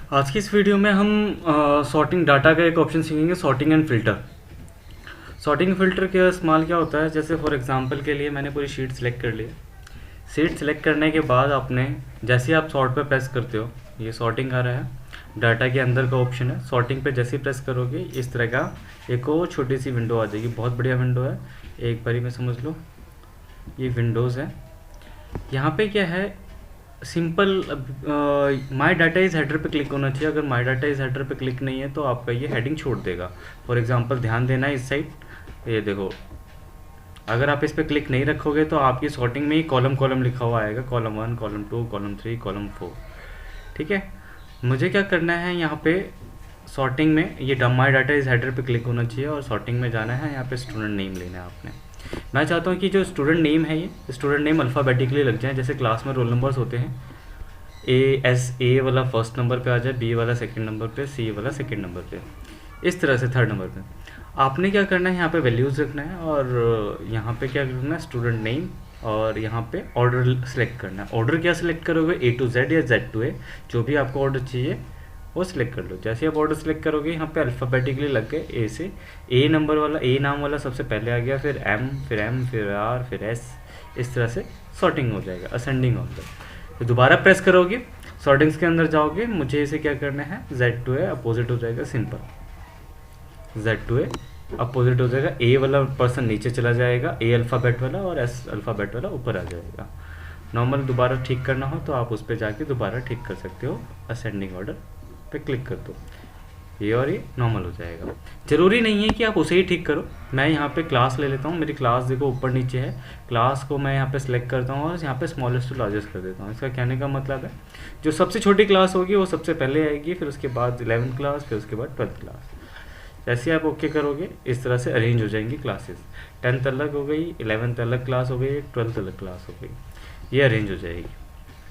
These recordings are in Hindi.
आज की इस वीडियो में हम सॉर्टिंग डाटा का एक ऑप्शन सीखेंगे, sorting and filter. Sorting filter का इस्तेमाल क्या होता है, जैसे फॉर एग्जांपल के लिए मैंने पूरी शीट सेलेक्ट कर ली। शीट सेलेक्ट करने के बाद आपने जैसे ही आप सॉर्ट पे प्रेस करते हो, ये सॉर्टिंग आ रहा है, डाटा के अंदर का ऑप्शन है। सॉर्टिंग पे जैसे ही प्रेस करोगे इस तरह का एक और छोटी सी विंडो आ जाएगी। बहुत बढ़िया विंडो है, एक बारी में समझ लो। ये विंडोज़ है। यहाँ पे क्या है, simple my data is header पे क्लिक होना चाहिए। अगर माय डाटा इज़ हेडर पे क्लिक नहीं है तो आपका ये हेडिंग छोड़ देगा। फॉर एग्जांपल ध्यान देना इस साइड, ये देखो, अगर आप इस पर क्लिक नहीं रखोगे तो आपकी सॉर्टिंग में ही कॉलम कॉलम लिखा हुआ आएगा, कॉलम 1, कॉलम 2, कॉलम 3, कॉलम 4। ठीक है, मुझे क्या करना है, यहाँ पे सॉर्टिंग में ये माय डाटा इज़ हेडर पे क्लिक होना चाहिए और सॉर्टिंग में जाना है। यहाँ पे स्टूडेंट नेम लेना है आपने। मैं चाहता हूँ कि जो स्टूडेंट नेम है, ये स्टूडेंट नेम अल्फ़ाबेटिकली लग जाए। जैसे क्लास में रोल नंबर्स होते हैं, ए वाला फर्स्ट नंबर पे आ जाए, बी वाला सेकंड नंबर पे, सी वाला सेकंड नंबर पे, इस तरह से थर्ड नंबर पे। आपने क्या करना है, यहाँ पे वैल्यूज़ रखना है और यहाँ पे क्या करना है, स्टूडेंट नेम, और यहाँ पे ऑर्डर सेलेक्ट करना है। ऑर्डर क्या सेलेक्ट करोगे, A to Z या Z to A, जो भी आपको ऑर्डर चाहिए वो सिलेक्ट कर लो। जैसे आप ऑर्डर सेलेक्ट करोगे यहाँ पे अल्फ़ाबेटिकली लग गए, ए से। ए नंबर वाला, ए नाम वाला सबसे पहले आ गया, फिर M, फिर R, फिर S, इस तरह से सॉर्टिंग हो जाएगा, असेंडिंग ऑर्डर। तो दोबारा प्रेस करोगे, सॉर्टिंग्स के अंदर जाओगे, मुझे इसे क्या करना है, Z to A अपोजिट हो जाएगा, simple Z to A opposite हो जाएगा। ए वाला पर्सन नीचे चला जाएगा, ए अल्फ़ाबेट वाला, और एस अल्फ़ाबेट वाला ऊपर आ जाएगा। नॉर्मल दोबारा ठीक करना हो तो आप उस पर जाके दोबारा ठीक कर सकते हो, असेंडिंग ऑर्डर पे क्लिक कर दो, ये और ये नॉर्मल हो जाएगा। ज़रूरी नहीं है कि आप उसे ही ठीक करो। मैं यहाँ पे क्लास ले लेता हूँ, मेरी क्लास देखो ऊपर नीचे है। क्लास को मैं यहाँ पे सिलेक्ट करता हूँ और यहाँ पे स्मॉलेस्ट टू लार्जेस्ट कर देता हूँ। इसका कहने का मतलब है, जो सबसे छोटी क्लास होगी वो सबसे पहले आएगी, फिर उसके बाद 11th क्लास, फिर उसके बाद 12th क्लास। जैसे आप ओके करोगे इस तरह से अरेंज हो जाएंगी क्लासेस। 10th अलग हो गई, 11th अलग क्लास हो गई, 12th अलग क्लास हो गई, ये अरेंज हो जाएगी।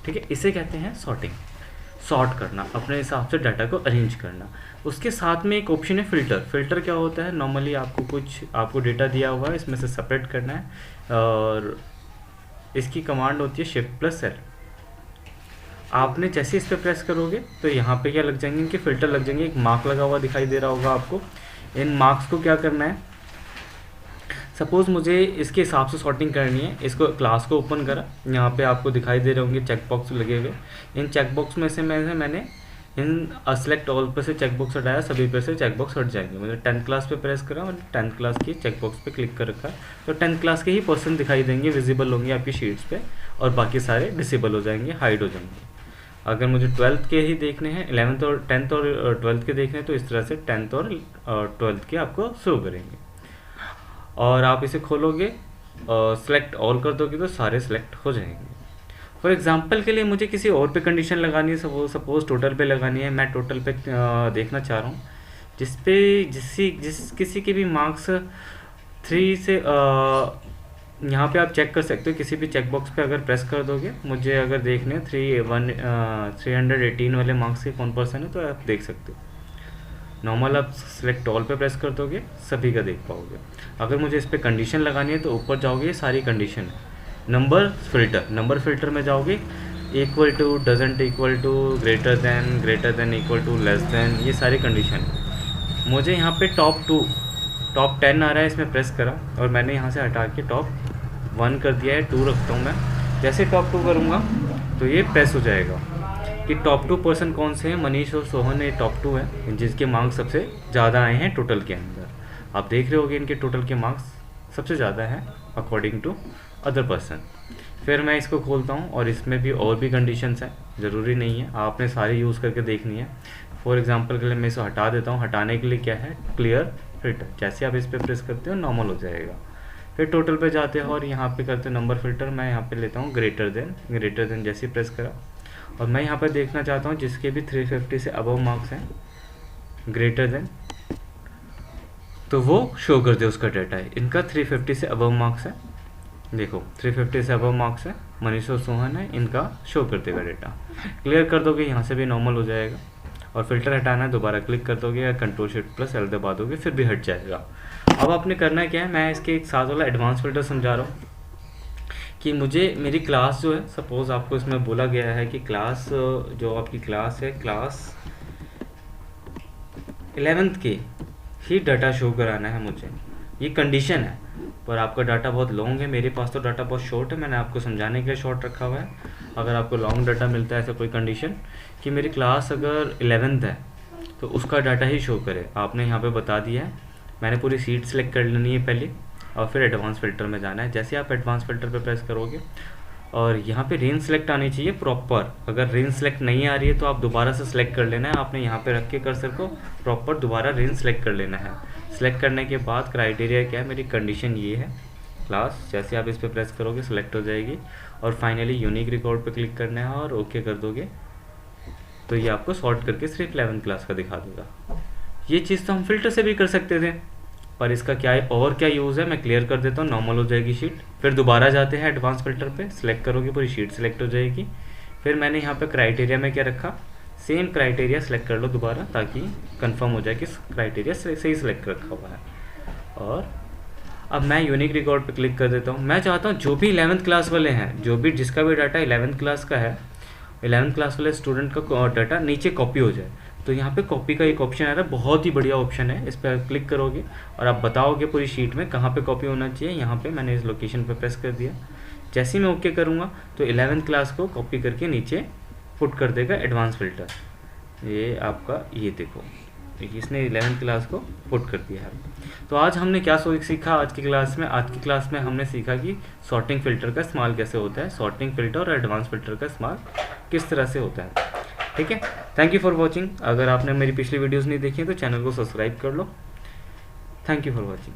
ठीक है, इसे कहते हैं सॉर्टिंग। सॉर्ट करना, अपने हिसाब से डाटा को अरेंज करना। उसके साथ में एक ऑप्शन है फ़िल्टर। फ़िल्टर क्या होता है, नॉर्मली आपको डेटा दिया हुआ है, इसमें से सेपरेट करना है और इसकी कमांड होती है Shift+L। आपने जैसे इस पर प्रेस करोगे तो यहाँ पे क्या लग जाएंगे, इनके फ़िल्टर लग जाएंगे। एक मार्क लगा हुआ दिखाई दे रहा होगा आपको। इन मार्क्स को क्या करना है, सपोज़ मुझे इसके हिसाब से सॉर्टिंग करनी है। इसको क्लास को ओपन करा, यहाँ पे आपको दिखाई दे रहे होंगे चेक बॉक्स लगे हुए। इन चेक बॉक्स में से मैंने इन सेलेक्ट ऑल पे से चेक बॉक्स हटाया, सभी पे से चेक बॉक्स हट जाएंगे। मैंने 10th क्लास पे प्रेस करा और 10th क्लास की चेक बॉक्स पे क्लिक कर रखा, तो 10th क्लास के ही पर्सन दिखाई देंगे, विजिबल होंगे आपकी शीट्स पे, और बाकी सारे डिसेबल हो जाएंगे, हाइड हो जाएंगे। अगर मुझे 12th के ही देखने हैं, 11th और 10th और 12th के देखने हैं, तो इस तरह से 10th और 12th के आपको शो करेंगे। और आप इसे खोलोगे, सेलेक्ट ऑल कर दोगे तो सारे सेलेक्ट हो जाएंगे। फॉर एग्जांपल के लिए मुझे किसी और पे कंडीशन लगानी है, सपोज टोटल पे लगानी है। मैं टोटल पे देखना चाह रहा हूँ, जिस किसी के भी मार्क्स 3 से यहाँ पे आप चेक कर सकते हो। किसी भी चेक बॉक्स पे अगर प्रेस कर दोगे, मुझे अगर देखने 318 वाले मार्क्स के कौन पर्सन है तो आप देख सकते हो। नॉर्मल आप सेलेक्ट ऑल पे प्रेस कर दोगे, सभी का देख पाओगे। अगर मुझे इस पर कंडीशन लगानी है तो ऊपर जाओगे, सारी कंडीशन है। नंबर फ़िल्टर में जाओगे, equal to, doesn't equal to, greater than equal to, less than, ये सारी कंडीशन है। मुझे यहाँ पे टॉप 10 आ रहा है, इसमें प्रेस करा और मैंने यहाँ से हटा के टॉप 1 कर दिया है, 2 रखता हूँ मैं। जैसे टॉप 2 करूँगा तो ये प्रेस हो जाएगा कि टॉप 2 पर्सन कौन से हैं। मनीष और सोहन ये टॉप 2 है, जिसके मार्क्स सबसे ज़्यादा आए हैं टोटल के अंदर। आप देख रहे होगे इनके टोटल के मार्क्स सबसे ज़्यादा हैं अकॉर्डिंग टू अदर पर्सन। फिर मैं इसको खोलता हूँ और इसमें भी और भी कंडीशंस हैं, ज़रूरी नहीं है आपने सारी यूज़ करके देखनी है। फॉर एग्जांपल के लिए मैं इसे हटा देता हूँ। हटाने के लिए क्या है, क्लियर फ़िल्टर। जैसे आप इस पर प्रेस करते हो नॉर्मल हो जाएगा। फिर टोटल पे जाते हो और यहाँ पे करते हो नंबर फ़िल्टर। मैं यहाँ पे लेता हूँ ग्रेटर देन, जैसे प्रेस करा और मैं यहाँ पर देखना चाहता हूँ जिसके भी 350 से अबव मार्क्स हैं, ग्रेटर देन, तो वो शो कर दे उसका डाटा है। इनका 350 से अबव मार्क्स है, देखो 350 से अबव मार्क्स है, मनीष और सोहन है, इनका शो कर देगा डाटा। क्लियर कर दोगे, यहाँ से भी नॉर्मल हो जाएगा। और फिल्टर हटाना है, दोबारा क्लिक कर दोगे या Ctrl+Shift+L दबा दोगे, फिर भी हट जाएगा। अब आपने करना क्या है, मैं इसके एक साथ वाला एडवांस फिल्टर समझा रहा हूँ कि मुझे मेरी क्लास जो है, सपोज़ आपको इसमें बोला गया है कि क्लास, जो आपकी क्लास है, क्लास 11th के ही डाटा शो कराना है मुझे, ये कंडीशन है। पर आपका डाटा बहुत लॉन्ग है, मेरे पास तो डाटा बहुत शॉर्ट है, मैंने आपको समझाने के लिए शॉर्ट रखा हुआ है। अगर आपको लॉन्ग डाटा मिलता है ऐसा कोई कंडीशन कि मेरी क्लास अगर 11th है तो उसका डाटा ही शो करे, आपने यहाँ पे बता दिया है। मैंने पूरी सीट सेलेक्ट कर लेनी है पहले और फिर एडवांस फ़िल्टर में जाना है। जैसे आप एडवांस फ़िल्टर पे प्रेस करोगे और यहाँ पे रेंज सेलेक्ट आनी चाहिए प्रॉपर। अगर रेंज सेलेक्ट नहीं आ रही है तो आप दोबारा से सिलेक्ट कर लेना है, आपने यहाँ पे रख के कर्सर को प्रॉपर दोबारा रेंज सेलेक्ट कर लेना है। सेलेक्ट करने के बाद क्राइटेरिया क्या है, मेरी कंडीशन ये है क्लास, जैसे आप इस पर प्रेस करोगे सिलेक्ट हो जाएगी और फाइनली यूनिक रिकॉर्ड पे क्लिक करना है और ओके कर दोगे तो ये आपको सॉर्ट करके सिर्फ 11th क्लास का दिखा देगा। ये चीज़ तो हम फिल्टर से भी कर सकते थे, पर इसका क्या है और क्या यूज़ है मैं क्लियर कर देता हूँ। नॉर्मल हो जाएगी शीट, फिर दोबारा जाते हैं एडवांस फिल्टर पे, सिलेक्ट करोगे पूरी शीट सिलेक्ट हो जाएगी। फिर मैंने यहाँ पे क्राइटेरिया में क्या रखा, सेम क्राइटेरिया सेलेक्ट कर लो दोबारा ताकि कंफर्म हो जाए कि क्राइटेरिया सही सिलेक्ट रखा हुआ है। और अब मैं यूनिक रिकॉर्ड पे क्लिक कर देता हूँ। मैं चाहता हूँ जो भी 11th क्लास वाले हैं, जो भी जिसका भी डाटा 11th क्लास का है, 11th क्लास वाले स्टूडेंट का डाटा नीचे कॉपी हो जाए। तो यहाँ पे कॉपी का एक ऑप्शन आ रहा है, बहुत ही बढ़िया ऑप्शन है। इस पर क्लिक करोगे और आप बताओगे पूरी शीट में कहाँ पे कॉपी होना चाहिए। यहाँ पे मैंने इस लोकेशन पे प्रेस कर दिया। जैसे ही मैं ओके करूँगा तो 11th क्लास को कॉपी करके नीचे पुट कर देगा एडवांस फिल्टर। ये आपका ये देखो इसने 11th क्लास को पुट कर दिया है। तो आज हमने क्या सीखा आज की क्लास में? आज की क्लास में हमने सीखा कि सॉर्टिंग फिल्टर का इस्तेमाल कैसे होता है, सॉर्टिंग फिल्टर और एडवांस फिल्टर का इस्तेमाल किस तरह से होता है। ठीक है, थैंक यू फॉर वॉचिंग। अगर आपने मेरी पिछली वीडियोस नहीं देखी तो चैनल को सब्सक्राइब कर लो। Thank you for watching.